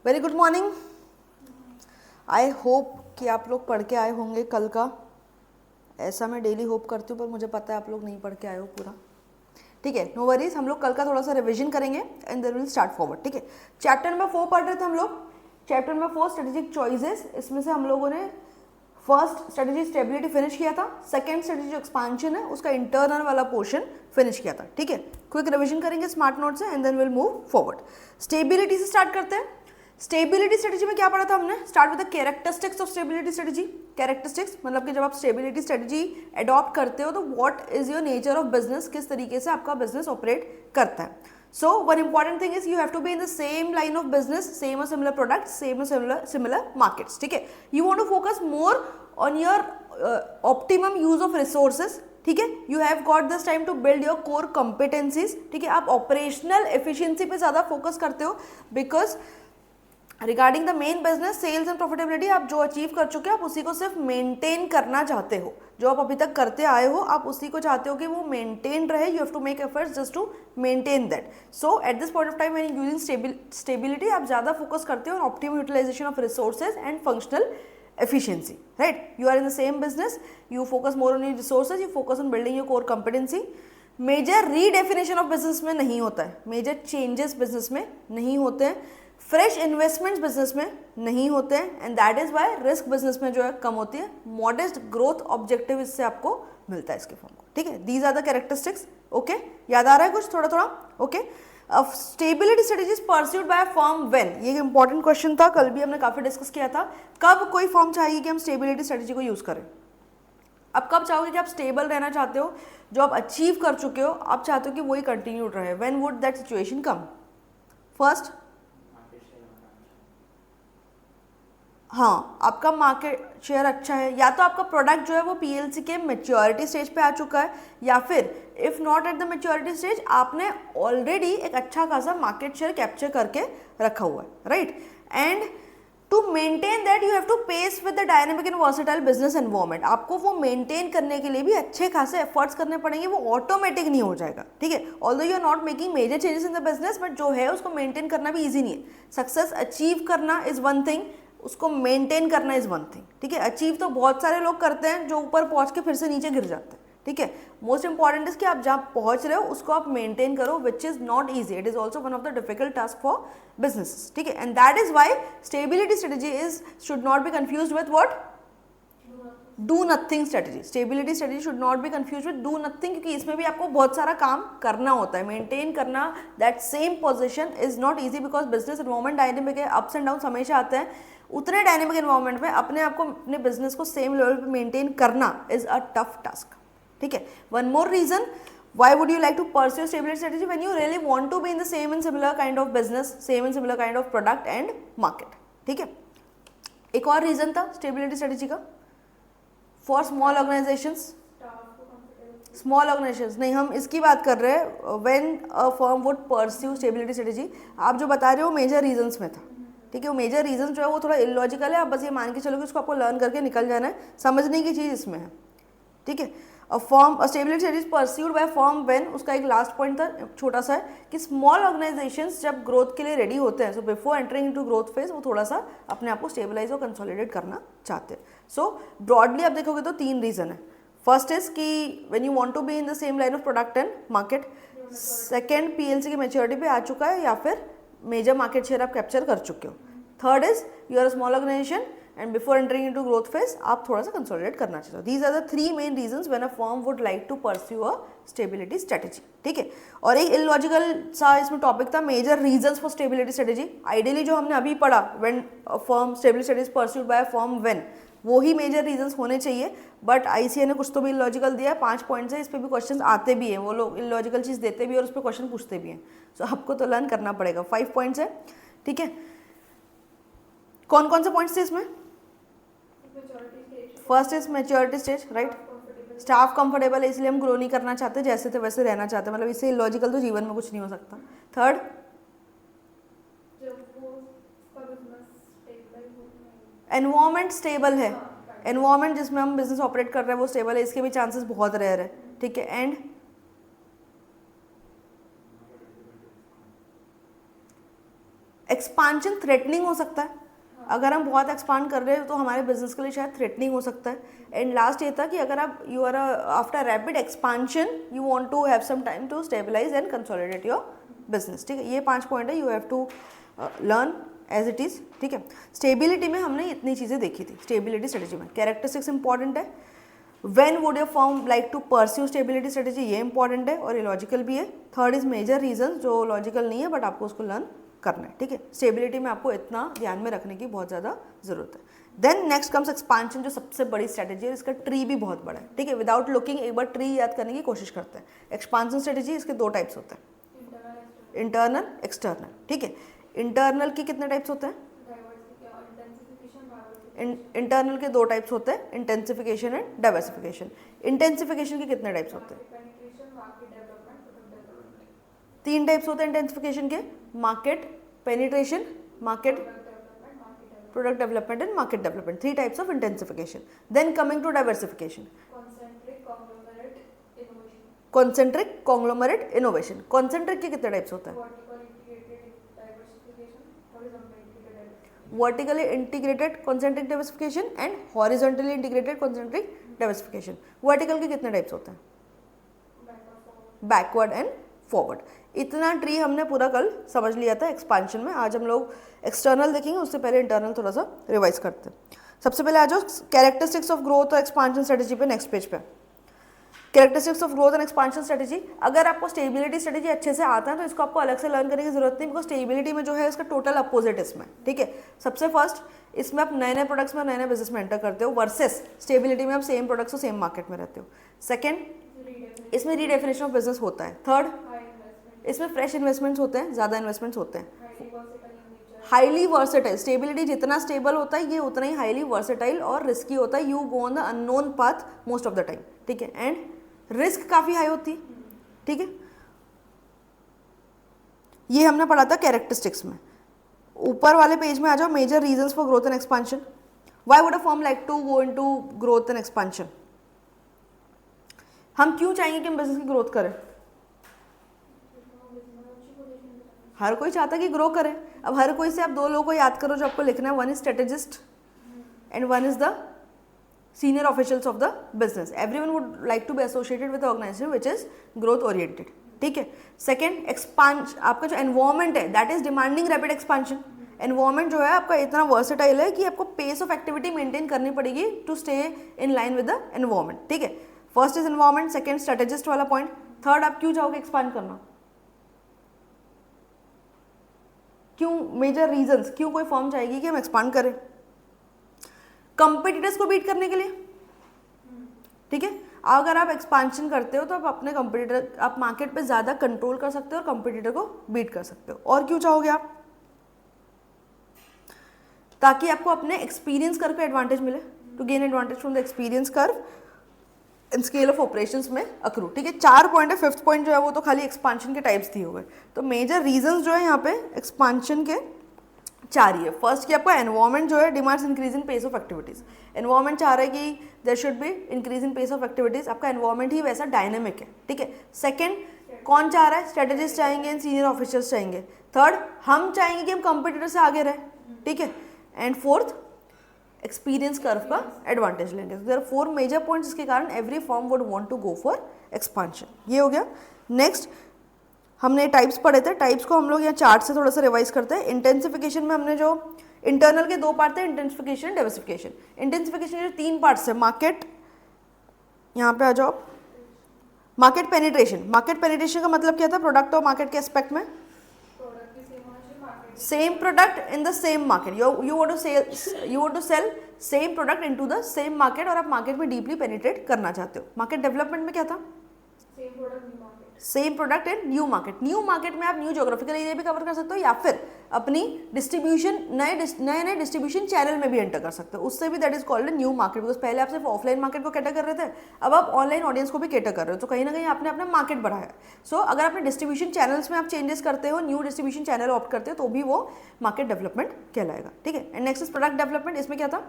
Very good morning. I hope कि आप लोग पढ़ के आए होंगे कल का। ऐसा मैं डेली होप करती हूँ, पर मुझे पता है आप लोग नहीं पढ़ के आए हो पूरा। ठीक है, नो वरीज। हम लोग कल का थोड़ा सा रिवीजन करेंगे and then will start forward. ठीक है, चैप्टर नंबर 4 पढ़ रहे थे हम लोग। Chapter number 4 strategic choices. इसमें से हम लोगों ने फर्स्ट स्ट्रेटेजी स्टेबिलिटी फिनिश किया था। सेकंड स्ट्रेटेजी जो एक्सपांशन है उसका इंटरनल वाला पोर्शन फिनिश किया था। ठीक है, क्विक रिवीजन करेंगे स्मार्ट नोट से and then will move forward. Stability से स्टार्ट करते हैं। स्टेबिलिटी स्ट्रेटेजी में क्या पढ़ा था हमने? Start with the characteristics of stability strategy. Characteristics मतलब कि जब आप स्टेबिलिटी स्ट्रेटेजी अडॉप्ट करते हो तो what is your nature of business, किस तरीके से आपका बिजनेस ऑपरेट करता है। So one important thing is you have to be in the same line of business, same और सिमिलर प्रोडक्ट, सेम और सिमिलर मार्केट्स। ठीक है, you want to focus more on your optimum use of resources. ठीक है, you have got this time to build your core competencies. ठीक है, आप operational efficiency पे ज्यादा फोकस करते हो because regarding the main business sales and profitability आप जो अचीव कर चुके हो आप उसी को सिर्फ मेंटेन करना चाहते हो। जो आप अभी तक करते आए हो आप उसी को चाहते हो कि वो मेंटेन रहे। You have to make efforts just to maintain that. So at this point of time when using stability आप ज़्यादा फोकस करते हो on optimum utilisation of resources and functional efficiency, right? You are in the same business, you focus more on your resources, you focus on building your core competency. Major redefinition of business में नहीं होता है, major changes business में नहीं होते हैं, fresh investments business में नहीं होते हैं and that is why risk business में जो है कम होती है। मॉडेस्ट ग्रोथ ऑब्जेक्टिव इससे आपको मिलता है इसके फॉर्म को। ठीक है, these are the characteristics. Okay, याद आ रहा है कुछ थोड़ा थोड़ा? Okay, stability strategies pursued by firm when, ये इंपॉर्टेंट क्वेश्चन था, कल भी हमने काफी डिस्कस किया था। कब कोई फर्म चाहिए कि हम स्टेबिलिटी स्ट्रेटेजी को यूज करें? अब कब चाहोगे कि आप स्टेबल रहना चाहते हो, जो आप अचीव कर चुके हो आप चाहते हो कि वही कंटिन्यूड रहे। When would that situation come? First, हाँ, आपका मार्केट शेयर अच्छा है, या तो आपका प्रोडक्ट जो है वो पीएलसी के मैच्योरिटी स्टेज पे आ चुका है, या फिर if not at the maturity stage आपने ऑलरेडी एक अच्छा खासा मार्केट शेयर कैप्चर करके रखा हुआ है, right? And to maintain that you have to pace with the dynamic and versatile business environment. आपको वो मेंटेन करने के लिए भी अच्छे खासे एफर्ट्स करने पड़ेंगे, वो ऑटोमेटिक नहीं हो जाएगा। ठीक है, although you are not making major changes in the business, but जो है उसको मेंटेन करना भी ईजी नहीं है। सक्सेस अचीव करना इज वन थिंग, उसको मेंटेन करना इज वन थिंग। ठीक है, अचीव तो बहुत सारे लोग करते हैं जो ऊपर पहुंच के फिर से नीचे गिर जाते हैं। ठीक है, मोस्ट इंपॉर्टेंट इज कि आप जहाँ पहुंच रहे हो उसको आप मेंटेन करो, which is not easy, it is also one of the difficult task for business. ठीक है, and that is why stability strategy is should not be confuse with what? Do nothing strategy. Stability strategy should not be confuse with do nothing, क्योंकि इसमें भी आपको बहुत सारा काम करना होता है, मेंटेन करना that same position is not easy because business environment dynamic है, अप्स एंड डाउन हमेशा आते हैं। उतने डायनेमिक एनवायरनमेंट में अपने आप को, अपने बिजनेस को सेम लेवल पे मेंटेन करना इज अ टफ टास्क। ठीक है, one more reason why would you like to pursue stability strategy when you really want to be in the same and similar kind of business, same and similar kind of product and market. ठीक है, एक और reason था stability strategy का, for small organisations. Small organisations नहीं, हम इसकी बात कर रहे हैं when a firm would pursue stability strategy. आप जो बता रहे हो मेजर रीजंस में था। ठीक है, वो मेजर रीजन जो है वो थोड़ा इलॉजिकल है, आप बस ये मान के चलो कि उसको आपको लर्न करके निकल जाना है, समझने की चीज़ इसमें है। ठीक है, a stability strategy pursued by firm when, उसका एक लास्ट पॉइंट था छोटा सा है कि स्मॉल ऑर्गेनाइजेशंस जब ग्रोथ के लिए रेडी होते हैं, so before entering into growth phase वो थोड़ा सा अपने आप को स्टेबलाइज और कंसोलिडेट करना चाहते हैं। सो ब्रॉडली आप देखोगे तो 3 रीजन है। फर्स्ट इज कि when you want to be in the same line of product and market, second PLC की मैच्योरिटी पे आ चुका है या फिर मेजर मार्केट शेयर आप कैप्चर कर चुके हो, third is you are a small organisation and before entering into growth phase आप थोड़ा सा कंसोलिडेट करना चाहते हो। These are the 3 main reasons when a firm would like to pursue a stability strategy. ठीक है, और एक इलॉजिकल सा इसमें टॉपिक था major reasons for stability strategy. Ideally जो हमने अभी पढ़ा when a firm stability strategy pursued by a firm when, वो ही मेजर रीजंस होने चाहिए, बट आईसीए ने कुछ तो भी इलॉजिकल दिया है। 5 पॉइंट्स है, इस पर भी क्वेश्चन आते भी हैं, वो लोग इलॉजिकल चीज़ देते भी और उस पर क्वेश्चन पूछते भी हैं। सो आपको तो लर्न करना पड़ेगा। 5 पॉइंट्स है। ठीक है, कौन कौन से पॉइंट्स थे इसमें? First is maturity stage, right? Staff comfortable है इसलिए हम ग्रो नहीं करना चाहते, जैसे थे वैसे रहना चाहते हैं, मतलब इससे इलॉजिकल तो जीवन में कुछ नहीं हो सकता। थर्ड, एनवायरमेंट स्टेबल है, एनवायरमेंट जिसमें हम बिजनेस ऑपरेट कर रहे हैं वो स्टेबल है, इसके भी चांसेस बहुत रेयर है। ठीक है, एंड एक्सपांशन थ्रेटनिंग हो सकता है, अगर हम बहुत एक्सपांड कर रहे हैं तो हमारे बिजनेस के लिए शायद थ्रेटनिंग हो सकता है। एंड लास्ट ये था कि अगर आप you are after rapid expansion you want to have some time to stabilise and consolidate your business, ठीक है। ये 5 पॉइंट है, you have to learn as it is, ठीक है। स्टेबिलिटी में हमने इतनी चीज़ें देखी थी। स्टेबिलिटी स्ट्रेटेजी में कैरेक्टरिस्टिक्स इंपॉर्टेंट है, when would your firm like to pursue stability strategy, ये इंपॉर्टेंट है और ये लॉजिकल भी है। थर्ड इज मेजर रीजन, जो लॉजिकल नहीं है बट आपको उसको लर्न करना है, ठीक है। स्टेबिलिटी में आपको इतना ध्यान में रखने की बहुत ज़्यादा जरूरत है। देन नेक्स्ट कम्स एक्सपांशन, जो सबसे बड़ी स्ट्रेटेजी है, इसका ट्री भी बहुत बड़ा है, ठीक है। विदाउट लुकिंग एक बार ट्री याद करने की कोशिश करते हैं। एक्सपांशन स्ट्रेटेजी, इसके 2 टाइप्स होते हैं, इंटरनल एक्सटर्नल, ठीक है। इंटरनल के कितने टाइप्स होते हैं? इंटरनल के 2 टाइप्स होते हैं, इंटेंसिफिकेशन एंड डाइवर्सिफिकेशन। इंटेंसिफिकेशन के कितने टाइप्स होते हैं? 3 टाइप्स होते हैं इंटेंसिफिकेशन के, market penetration, market product development and market development, 3 types of intensification. Then coming to diversification, concentric conglomerate innovation. Concentric के कितने टाइप्स होते हैं? Vertically integrated concentric diversification and horizontally integrated concentric diversification. Vertical के कितने types होते हैं? Backward and forward. इतना tree हमने पूरा कल समझ लिया था एक्सपांशन में। आज हम लोग एक्सटर्नल देखेंगे, उससे पहले इंटरनल थोड़ा सा रिवाइज करते हैं। सबसे पहले आ जाओ कैरेक्टरिस्टिक्स ऑफ ग्रोथ और एक्सपांशन स्ट्रेटेजी पे, नेक्स्ट पेज पे। Characteristics of growth and expansion strategy, अगर आपको स्टेबिलिटी स्ट्रेटेजी अच्छे से आता है तो इसको आपको अलग से लर्न करने की जरूरत नहीं, बिकॉज स्टेबिलिटी में जो है इसका टोटल अपोजिट इसमें, ठीक है। सबसे फर्स्ट, इसमें आप नए नए प्रोडक्ट्स में नए नए बिजनेस में एंटर करते हो, वर्सेस स्टेबिलिटी में आप सेम प्रोडक्ट्स और सेम मार्केट में रहते हो। सेकेंड, इसमें रीडेफिनेशन ऑफ बिजनेस होता है। थर्ड, इसमें फ्रेश इन्वेस्टमेंट्स होते हैं, ज़्यादा इन्वेस्टमेंट्स होते हैं। हाईली वर्सेटाइल, स्टेबिलिटी जितना स्टेबल होता है ये उतना ही हाईली वर्सेटाइल और रिस्की होता है। You go on the unknown path most of the time, ठीक है। एंड रिस्क काफ़ी हाई होती है, ठीक है। ये हमने पढ़ा था कैरेक्टरिस्टिक्स में। ऊपर वाले पेज में आ जाओ, major reasons for growth and expansion. Why would a firm like to go into growth and expansion? हम क्यों चाहेंगे कि हम बिजनेस की ग्रोथ करें? हर कोई चाहता है कि ग्रो करे। अब हर कोई से आप 2 लोगों को याद करो जो आपको लिखना है, one is strategist and one is the senior officials of the business. Everyone would like to be associated with organisation which is growth oriented, ठीक है। सेकेंड, एक्सपांशन, आपका जो एनवायरमेंट है that is demanding rapid expansion. Environment जो है आपका इतना versatile है कि आपको पेस ऑफ एक्टिविटी मेंटेन करनी पड़ेगी to stay in line with the environment, ठीक है। First is environment, second strategist वाला पॉइंट। थर्ड, आप क्यों चाहोगे एक्सपांड करना? क्यों? मेजर रीजंस क्यों कोई फर्म चाहेगी कि हम एक्सपांड करें? कंपटीटर्स को बीट करने के लिए, ठीक है। अगर आप एक्सपांशन करते हो तो आप अपने कंपटीटर, आप मार्केट पे ज़्यादा कंट्रोल कर सकते हो और कंपटीटर को बीट कर सकते हो। और क्यों चाहोगे आप? ताकि आपको अपने एक्सपीरियंस कर्व का एडवांटेज मिले, to gain advantage from the experience curve in scale of operations में अक्रू, ठीक है। 4 पॉइंट है, 5th पॉइंट जो है वो तो खाली एक्सपांशन के टाइप्स दिए हुए। तो मेजर रीजंस जो है यहाँ पे एक्सपांशन के 4 ही है। फर्स्ट कि आपका एनवायरमेंट जो है demands increasing pace of activities. Environment चाह रहा है कि there should be increasing pace of activities, आपका एनवायरमेंट ही वैसा डायनेमिक है, ठीक है। सेकेंड, कौन चाह रहा है? स्ट्रेटेजिस्ट चाहेंगे एंड सीनियर ऑफिसर्स चाहेंगे। थर्ड, हम चाहेंगे कि हम कंपटीटर से आगे रहें, ठीक है। एंड फोर्थ, एक्सपीरियंस कर्व का एडवांटेज लेंगे। तो देयर आर 4 मेजर पॉइंट्स जिसके कारण every firm would want to go for expansion. ये हो गया। नेक्स्ट हमने टाइप्स पढ़े थे, टाइप्स को हम लोग यहाँ चार्ट से थोड़ा सा रिवाइज करते हैं। इंटेंसिफिकेशन में हमने जो इंटरनल के 2 पार्ट थे, इंटेंसिफिकेशन, डाइवर्सिफिकेशन। इंटेंसिफिकेशन के 3 पार्ट्स है। मार्केट, यहाँ पे आ जाओ, मार्केट पेनिट्रेशन। मार्केट पेनिट्रेशन का मतलब क्या था? प्रोडक्ट और मार्केट के एस्पेक्ट में same product in the same market. You want to sell same product into the same market और आप मार्केट में डीपली पेनिट्रेट करना चाहते हो। मार्केट डेवलपमेंट में क्या था? Same product in new market. New market में आप न्यू ज्योग्राफिकल एरिया भी कवर कर सकते हो या फिर अपनी डिस्ट्रीब्यूशन नए डिस्ट्रीब्यूशन चैनल में भी एंटर कर सकते हो, उससे भी that is called new market. Because पहले आप सिर्फ ऑफलाइन मार्केट को कैटर कर रहे थे, अब आप ऑनलाइन ऑडियंस को भी कैटर कर रहे हो, तो कहीं ना कहीं आपने अपना मार्केट बढ़ाया। सो अगर अपने डिस्ट्रीब्यूशन चैनल्स में आप चेंजेस करते हो, न्यू डिस्ट्रीब्यूशन चैनल ऑप्ट करते हो, तो भी वो मार्केट डेवलपमेंट कहलाएगा, ठीक है। And next is product development. इसमें क्या था?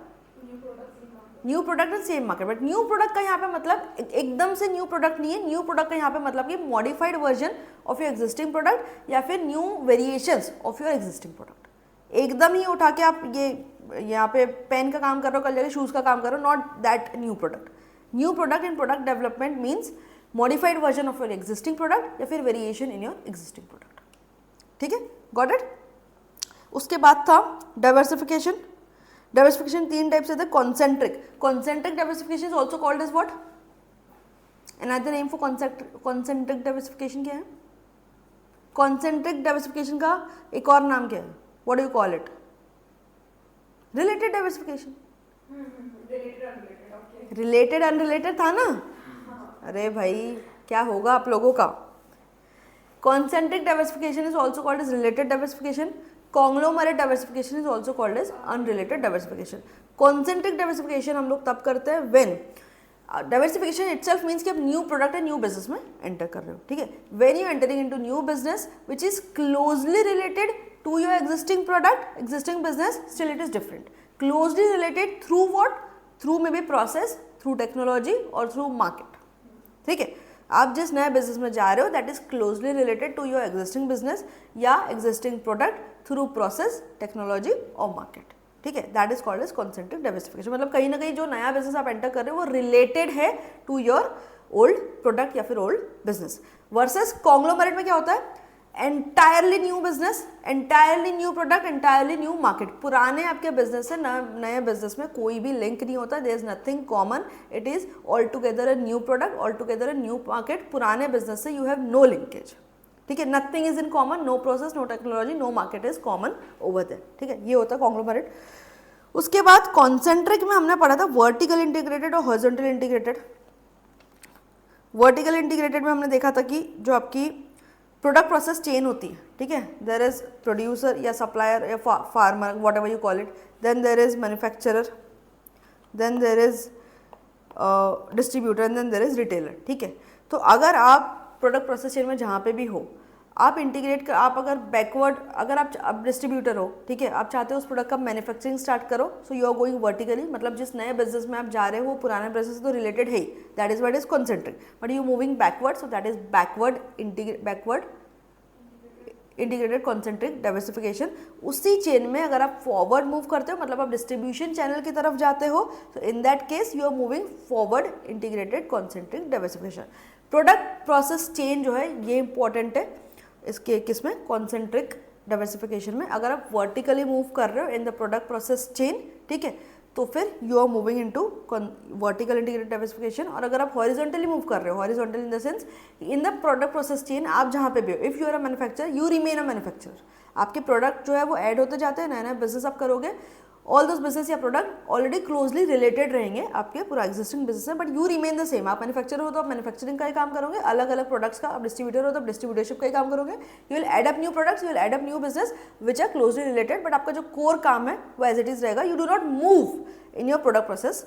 New product in same market. But new product का यहाँ पे मतलब एकदम से न्यू प्रोडक्ट नहीं है। न्यू प्रोडक्ट का यहाँ पे मतलब कि modified version of your existing product या फिर new variations of your existing product, एकदम ही उठा के आप ये यहाँ पे पेन का काम कर रहे हो, कल जाके शूज़ का काम कर रहे हो, not that new product. New product in product development means modified version of your existing product या फिर variation in your existing product. ठीक है, गॉट इट. उसके बाद था डाइवर्सिफिकेशन. डाइवर्सिफिकेशन 3 टाइप से थे. Concentric diversification is also called as what? Another name for concentric diversification क्या है? कॉन्सेंट्रिक डाइवर्सिफिकेशन का एक और नाम क्या है? What do you call it? Related diversification. Related unrelated था ना? अरे भाई क्या होगा आप लोगों का. Concentric diversification is also called as related diversification. Conglomerate diversification is also called as unrelated diversification. Concentric diversification हम लोग तब करते हैं व्हेन डाइवर्सिफिकेशन इटसेल्फ मीन्स कि आप न्यू प्रोडक्ट या न्यू बिजनेस में एंटर कर रहे हो. ठीक है, when you entering into new business which is closely related to your existing product, existing business, still it is different. Closely related through what? Through may be process, through technology और through market. ठीक है, आप जिस नए business में जा रहे हो that is closely related to your existing business या existing product through process, technology और मार्केट. ठीक है, that is called as concentric diversification. मतलब कहीं ना कहीं जो नया बिजनेस आप एंटर कर रहे हो वो रिलेटेड है टू योर ओल्ड प्रोडक्ट या फिर ओल्ड बिजनेस. वर्सेस कॉन्ग्लोमरेट में क्या होता है? Entirely new business, entirely new product, entirely new market. पुराने आपके बिजनेस से नए बिजनेस में कोई भी लिंक नहीं होता. There is nothing common. It is all together a new product, all together a new market. पुराने बिजनेस से यू हैव नो लिंकेज. ठीक है, nothing is in common, no process, no technology, no market is common over there. ठीक है, ये होता है conglomerate. उसके बाद कॉन्सेंट्रिक में हमने पढ़ा था वर्टिकल इंटीग्रेटेड और हॉरिजॉन्टल इंटीग्रेटेड. वर्टिकल इंटीग्रेटेड में हमने देखा था कि जो आपकी प्रोडक्ट प्रोसेस चेन होती है. ठीक है, देयर इज प्रोड्यूसर या सप्लायर या farmer, whatever you call it. Then there is manufacturer, then there is distributor and then there is retailer. ठीक है, तो अगर आप प्रोडक्ट प्रोसेस चेन में जहाँ पे भी हो आप इंटीग्रेट कर, आप अगर बैकवर्ड, अगर आप डिस्ट्रीब्यूटर हो, ठीक है, आप चाहते हो उस प्रोडक्ट का मैन्युफैक्चरिंग स्टार्ट करो, so you are going vertically. मतलब जिस नए बिजनेस में आप जा रहे हो वो पुराने बिजनेस से तो रिलेटेड है ही, that is what is concentric. But you moving backward, so that is backward integrated concentric diversification. उसी चेन में अगर आप फॉरवर्ड मूव करते हो, मतलब आप डिस्ट्रीब्यूशन चैनल की तरफ जाते हो, तो in that case you are moving forward integrated concentric diversification. Product process chain जो है ये इंपॉर्टेंट है इसके किसमें? कॉन्सेंट्रिक डाइवर्सिफिकेशन में. अगर आप वर्टिकली मूव कर रहे हो in the product process chain, ठीक है, तो फिर you are moving into vertical integrated diversification. और अगर आप हॉरिजॉन्टली मूव कर रहे हो, horizontal in the sense in the product process chain, आप जहाँ पे भी हो, if you are a manufacturer you remain a manufacturer. आपके प्रोडक्ट जो है वो ऐड होते जाते हैं, नया नया बिजनेस आप करोगे, ऑल दोज बिजनेस या प्रोडक्ट ऑलरेडी क्लोजली रिलेटेड रहेंगे आपके पूरा एग्जिस्टिंग बिजनेस में, but you remain the same. आप मैन्युफैक्चरर हो तो आप मैन्युफैक्चरिंग का ही काम करोगे, अलग अलग प्रोडक्ट्स का. आप डिस्ट्रीब्यूटर हो तो आप डिस्ट्रीब्यूटरशिप का ही काम करोगे. You will add up new products, you will add up new business which are closely related, but आपका जो कोर काम है वो एज इट इज रहेगा. You do not move in your product process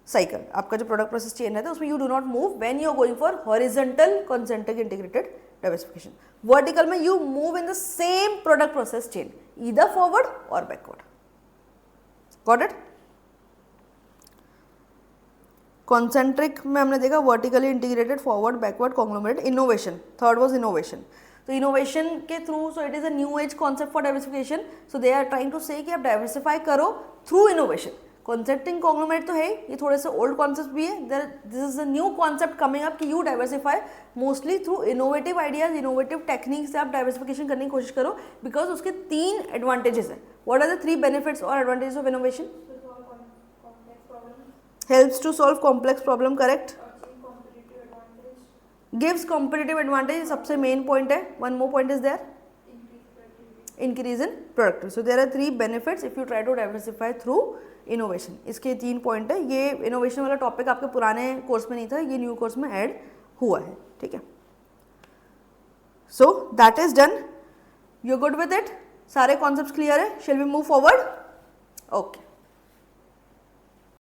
cycle. आपका जो प्रोडक्ट प्रोसेस चेन रहता है उसमें you do not move when you are going for horizontal concentric integrated diversification. Vertical में you move in the same product process chain, either forward और backward. Got it? Concentric में हमने देखा vertically integrated, forward, backward, conglomerate. Innovation, third was innovation. तो innovation के through, so it is a new age concept for diversification. So they are trying to say कि आप diversify करो through innovation. कॉन्सेप्टिंग conglomerate तो है, ये थोड़े से ओल्ड कॉन्सेप्ट भी है. This is a new concept coming up कि you diversify mostly through innovative ideas, innovative techniques से आप डाइवर्सिफिकेशन करने की कोशिश करो, बिकॉज उसके 3 एडवांटेजेस है. व्हाट आर द 3 बेनिफिट्स और advantages of innovation? Helps to solve complex problem, correct? Gives competitive advantage, सबसे main point है. One more point is there, increase in productivity. So there are 3 benefits if you try to diversify through innovation. इसके 3 point है. ये innovation वाला topic आपके पुराने course में नहीं था, ये न्यू कोर्स में ऐड हुआ है. ठीक है, so that is done. You're good with it? सारे concepts clear है? Shall we move forward? Okay.